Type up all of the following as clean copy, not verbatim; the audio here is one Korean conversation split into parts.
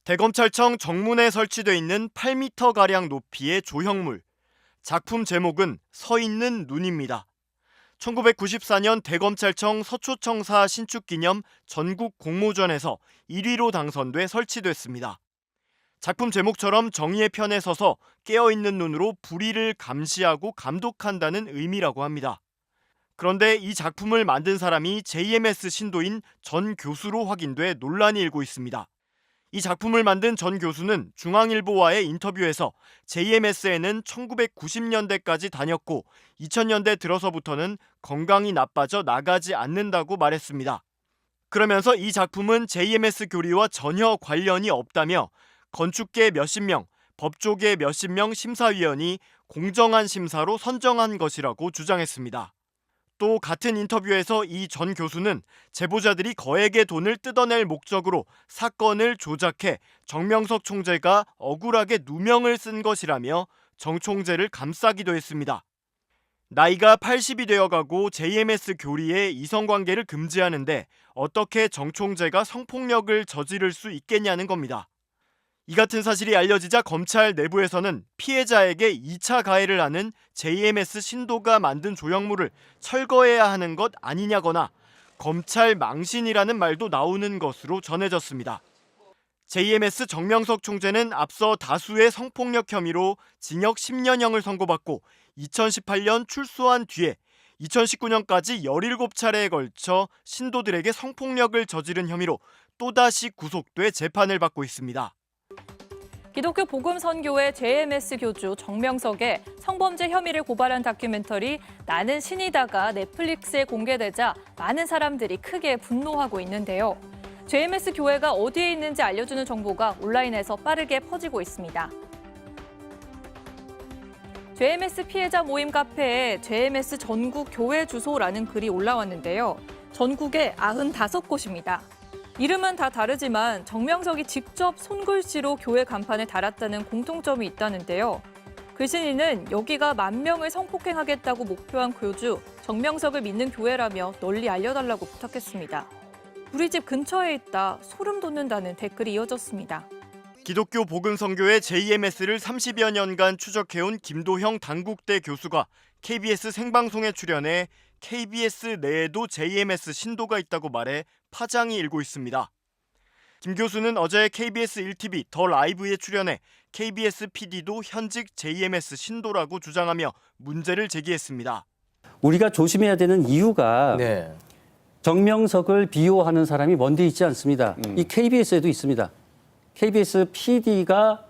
대검찰청 정문에 설치돼 있는 8m가량 높이의 조형물. 작품 제목은 서 있는 눈입니다. 1994년 대검찰청 서초청사 신축기념 전국 공모전에서 1위로 당선돼 설치됐습니다. 작품 제목처럼 정의의 편에 서서 깨어있는 눈으로 불의를 감시하고 감독한다는 의미라고 합니다. 그런데 이 작품을 만든 사람이 JMS 신도인 전 교수로 확인돼 논란이 일고 있습니다. 이 작품을 만든 전 교수는 중앙일보와의 인터뷰에서 JMS에는 1990년대까지 다녔고 2000년대 들어서부터는 건강이 나빠져 나가지 않는다고 말했습니다. 그러면서 이 작품은 JMS 교리와 전혀 관련이 없다며 건축계 몇십 명, 법조계 몇십 명 심사위원이 공정한 심사로 선정한 것이라고 주장했습니다. 또 같은 인터뷰에서 이 전 교수는 제보자들이 거액의 돈을 뜯어낼 목적으로 사건을 조작해 정명석 총재가 억울하게 누명을 쓴 것이라며 정 총재를 감싸기도 했습니다. 나이가 80이 되어가고 JMS 교리에 이성관계를 금지하는데 어떻게 정 총재가 성폭력을 저지를 수 있겠냐는 겁니다. 이 같은 사실이 알려지자 검찰 내부에서는 피해자에게 2차 가해를 하는 JMS 신도가 만든 조형물을 철거해야 하는 것 아니냐거나 검찰 망신이라는 말도 나오는 것으로 전해졌습니다. JMS 정명석 총재는 앞서 다수의 성폭력 혐의로 징역 10년형을 선고받고 2018년 출소한 뒤에 2019년까지 17차례에 걸쳐 신도들에게 성폭력을 저지른 혐의로 또다시 구속돼 재판을 받고 있습니다. 기독교 복음선교회 JMS 교주 정명석의 성범죄 혐의를 고발한 다큐멘터리 나는 신이다가 넷플릭스에 공개되자 많은 사람들이 크게 분노하고 있는데요. JMS 교회가 어디에 있는지 알려주는 정보가 온라인에서 빠르게 퍼지고 있습니다. JMS 피해자 모임 카페에 JMS 전국 교회 주소라는 글이 올라왔는데요. 전국에 95곳입니다. 이름은 다 다르지만 정명석이 직접 손글씨로 교회 간판에 달았다는 공통점이 있다는데요. 글쓴이는 여기가 10,000명을 성폭행하겠다고 목표한 교주 정명석을 믿는 교회라며 널리 알려달라고 부탁했습니다. 우리 집 근처에 있다, 소름 돋는다는 댓글이 이어졌습니다. 기독교 복음선교회 JMS를 30여 년간 추적해온 김도형 단국대 교수가 KBS 생방송에 출연해 KBS 내에도 JMS 신도가 있다고 말해 파장이 일고 있습니다. 김 교수는 어제 KBS 1TV 더 라이브에 출연해 KBS PD도 현직 JMS 신도라고 주장하며 문제를 제기했습니다. 우리가 조심해야 되는 이유가 정명석을 비호하는 사람이 먼데 있지 않습니다. 이 KBS에도 있습니다. KBS PD가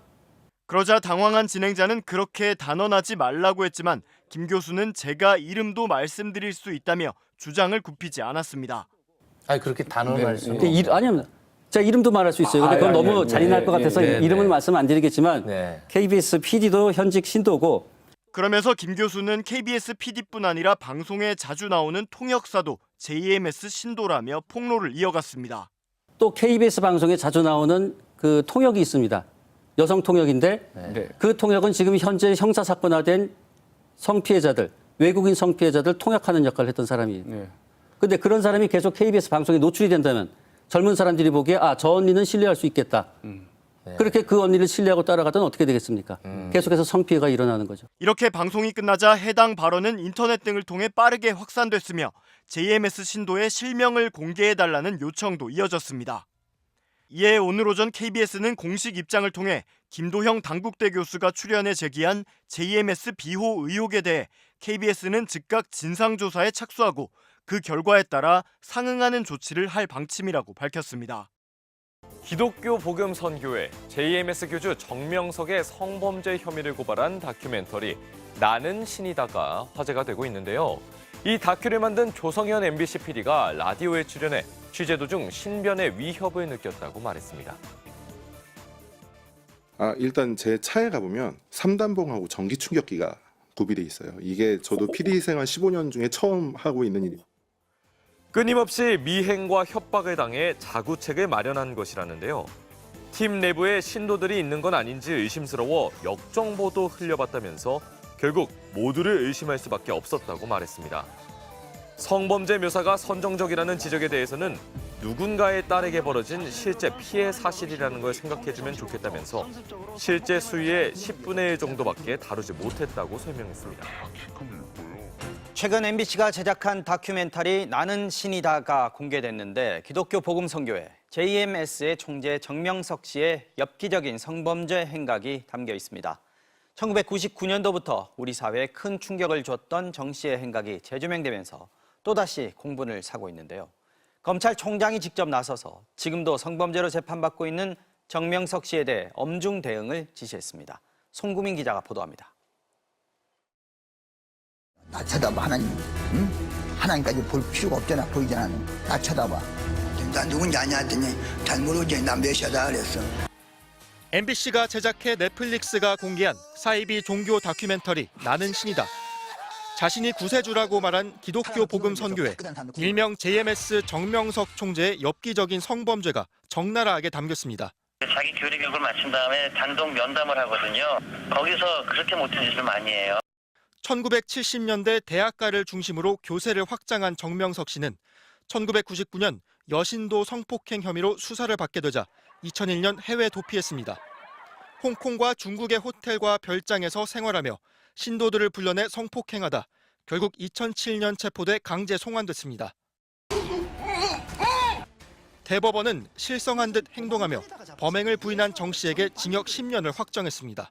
그러자 당황한 진행자는 그렇게 단언하지 말라고 했지만 김 교수는 제가 이름도 말씀드릴 수 있다며 주장을 굽히지 않았습니다. 아니 그렇게 단언할 수 아니요. 제가 이름도 말할 수 있어요. 근데 그건 너무 잔인할 것 같아서 이름은 말씀 안 드리겠지만 KBS PD도 현직 신도고 그러면서 김 교수는 KBS PD뿐 아니라 방송에 자주 나오는 통역사도 JMS 신도라며 폭로를 이어갔습니다. 또 KBS 방송에 자주 나오는 그 통역이 있습니다. 여성 통역인데 그 통역은 지금 현재 형사사건화된 성피해자들, 외국인 성피해자들 통역하는 역할을 했던 사람이에요. 근데 그런 사람이 계속 KBS 방송에 노출이 된다면 젊은 사람들이 보기에 저 언니는 신뢰할 수 있겠다. 그렇게 그 언니를 신뢰하고 따라가던 어떻게 되겠습니까? 계속해서 성피해가 일어나는 거죠. 이렇게 방송이 끝나자 해당 발언은 인터넷 등을 통해 빠르게 확산됐으며 JMS 신도의 실명을 공개해달라는 요청도 이어졌습니다. 이에 오늘 오전 KBS는 공식 입장을 통해 김도형 단국대 교수가 출연해 제기한 JMS 비호 의혹에 대해 KBS는 즉각 진상조사에 착수하고 그 결과에 따라 상응하는 조치를 할 방침이라고 밝혔습니다. 기독교 복음선교회 JMS 교주 정명석의 성범죄 혐의를 고발한 다큐멘터리 나는 신이다가 화제가 되고 있는데요. 이 다큐를 만든 조성현 MBC PD가 라디오에 출연해 취재 도중 신변의 위협을 느꼈다고 말했습니다. 일단 제 차에 가보면 3단봉하고 전기 충격기가 구비돼 있어요. 이게 저도 PD 생활 15년 중에 처음 하고 있는 일이에요. 끊임없이 미행과 협박을 당해 자구책을 마련한 것이라는데요. 팀 내부에 신도들이 있는 건 아닌지 의심스러워 역정보도 흘려봤다면서 결국 모두를 의심할 수밖에 없었다고 말했습니다. 성범죄 묘사가 선정적이라는 지적에 대해서는 누군가의 딸에게 벌어진 실제 피해 사실이라는 걸 생각해주면 좋겠다면서 실제 수위의 10분의 1 정도밖에 다루지 못했다고 설명했습니다. 최근 MBC가 제작한 다큐멘터리 나는 신이다가 공개됐는데 기독교 복음선교회 JMS의 총재 정명석 씨의 엽기적인 성범죄 행각이 담겨 있습니다. 1999년도부터 우리 사회에 큰 충격을 줬던 정 씨의 행각이 재조명되면서 또다시 공분을 사고 있는데요. 검찰총장이 직접 나서서 지금도 성범죄로 재판받고 있는 정명석 씨에 대해 엄중 대응을 지시했습니다. 송구민 기자가 보도합니다. 나 쳐다봐, 하나님. 응? 하나님까지 볼 필요가 없잖아, 보이잖아. 나 쳐다봐. 나 누군지 아냐 했더니 잘 모르지. 나 메시아다 그랬어. MBC가 제작해 넷플릭스가 공개한 사이비 종교 다큐멘터리 나는 신이다. 자신이 구세주라고 말한 기독교 복음 선교회 일명 JMS 정명석 총재의 엽기적인 성범죄가 적나라하게 담겼습니다. 자기 교리 교육을 마친 다음에 단독 면담을 하거든요. 거기서 그렇게 못한 짓을 많이 해요. 1970년대 대학가를 중심으로 교세를 확장한 정명석 씨는 1999년 여신도 성폭행 혐의로 수사를 받게 되자 2001년 해외 도피했습니다. 홍콩과 중국의 호텔과 별장에서 생활하며 신도들을 불러내 성폭행하다 결국 2007년 체포돼 강제 송환됐습니다. 대법원은 실성한 듯 행동하며 범행을 부인한 정 씨에게 징역 10년을 확정했습니다.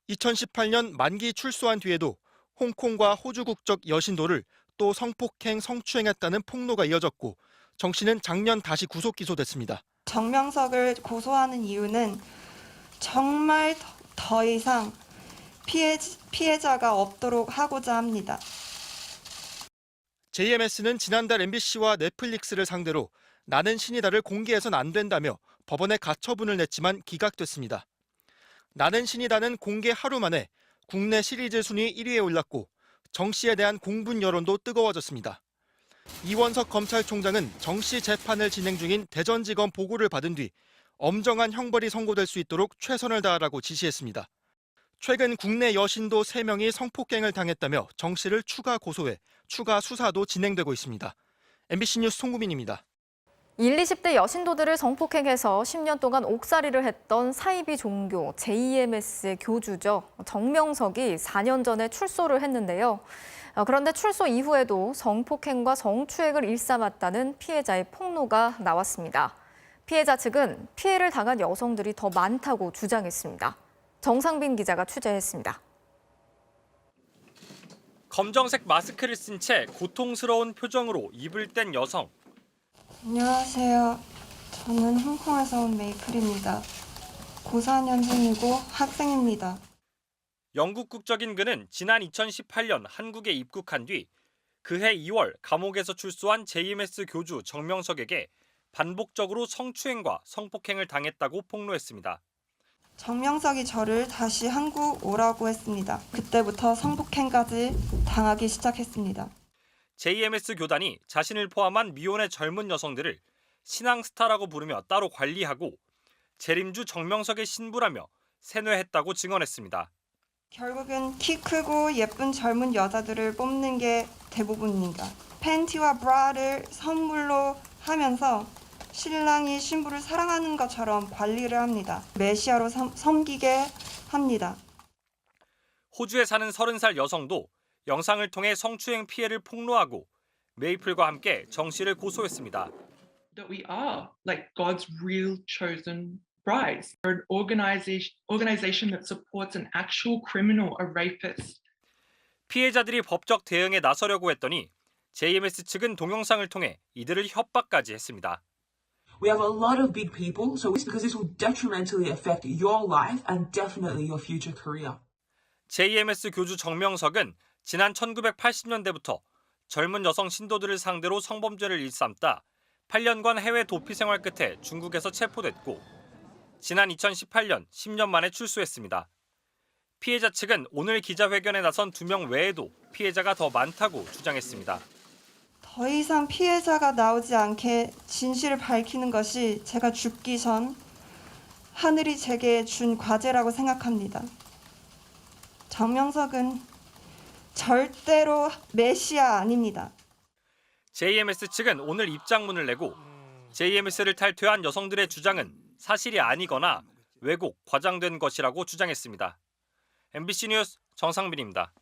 2018년 만기 출소한 뒤에도 홍콩과 호주 국적 여신도를 또 성폭행, 성추행했다는 폭로가 이어졌고 정 씨는 작년 다시 구속 기소됐습니다. 정명석을 고소하는 이유는 정말 더 이상 피해자가 없도록 하고자 합니다. JMS는 지난달 MBC와 넷플릭스를 상대로 나는 신이다를 공개해선 안 된다며 법원에 가처분을 냈지만 기각됐습니다. 나는 신이다는 공개 하루 만에 국내 시리즈 순위 1위에 올랐고 정 씨에 대한 공분 여론도 뜨거워졌습니다. 이원석 검찰총장은 정 씨 재판을 진행 중인 대전지검 보고를 받은 뒤 엄정한 형벌이 선고될 수 있도록 최선을 다하라고 지시했습니다. 최근 국내 여신도 3명이 성폭행을 당했다며 정 씨를 추가 고소해 추가 수사도 진행되고 있습니다. MBC 뉴스 송구민입니다. 1, 20대 여신도들을 성폭행해서 10년 동안 옥살이를 했던 사이비 종교 JMS 교주죠. 정명석이 4년 전에 출소를 했는데요. 그런데 출소 이후에도 성폭행과 성추행을 일삼았다는 피해자의 폭로가 나왔습니다. 피해자 측은 피해를 당한 여성들이 더 많다고 주장했습니다. 정상빈 기자가 취재했습니다. 검정색 마스크를 쓴 채 고통스러운 표정으로 입을 뗀 여성. 안녕하세요. 저는 홍콩에서 온 메이플입니다. 고4년생이고 학생입니다. 영국 국적인 그는 지난 2018년 한국에 입국한 뒤 그해 2월 감옥에서 출소한 JMS 교주 정명석에게 반복적으로 성추행과 성폭행을 당했다고 폭로했습니다. 정명석이 저를 다시 한국 오라고 했습니다. 그때부터 성폭행까지 당하기 시작했습니다. JMS 교단이 자신을 포함한 미혼의 젊은 여성들을 신앙스타라고 부르며 따로 관리하고 재림주 정명석의 신부라며 세뇌했다고 증언했습니다. 결국은 키 크고 예쁜 젊은 여자들을 뽑는 게 대부분입니다. 팬티와 브라를 선물로 하면서 신랑이 신부를 사랑하는 것처럼 관리를 합니다. 메시아로 섬기게 합니다. 호주에 사는 30살 여성도 영상을 통해 성추행 피해를 폭로하고 메이플과 함께 정 씨를 고소했습니다. That we are like God's real chosen brides. We're an organization that supports an actual criminal, a rapist. 피해자들이 법적 대응에 나서려고 했더니 JMS 측은 동영상을 통해 이들을 협박까지 했습니다. We have a lot of big people, so it's because this will detrimentally affect your life and definitely your future career. JMS 교주 정명석은 지난 1980년대부터 젊은 여성 신도들을 상대로 성범죄를 일삼다 8년간 해외 도피 생활 끝에 중국에서 체포됐고 지난 2018년 10년 만에 출소했습니다. 피해자 측은 오늘 기자회견에 나선 2명 외에도 피해자가 더 많다고 주장했습니다. 더 이상 피해자가 나오지 않게 진실을 밝히는 것이 제가 죽기 전 하늘이 제게 준 과제라고 생각합니다. 정명석은 절대로 메시아 아닙니다. JMS 측은 오늘 입장문을 내고 JMS를 탈퇴한 여성들의 주장은 사실이 아니거나 왜곡, 과장된 것이라고 주장했습니다. MBC 뉴스 정상빈입니다.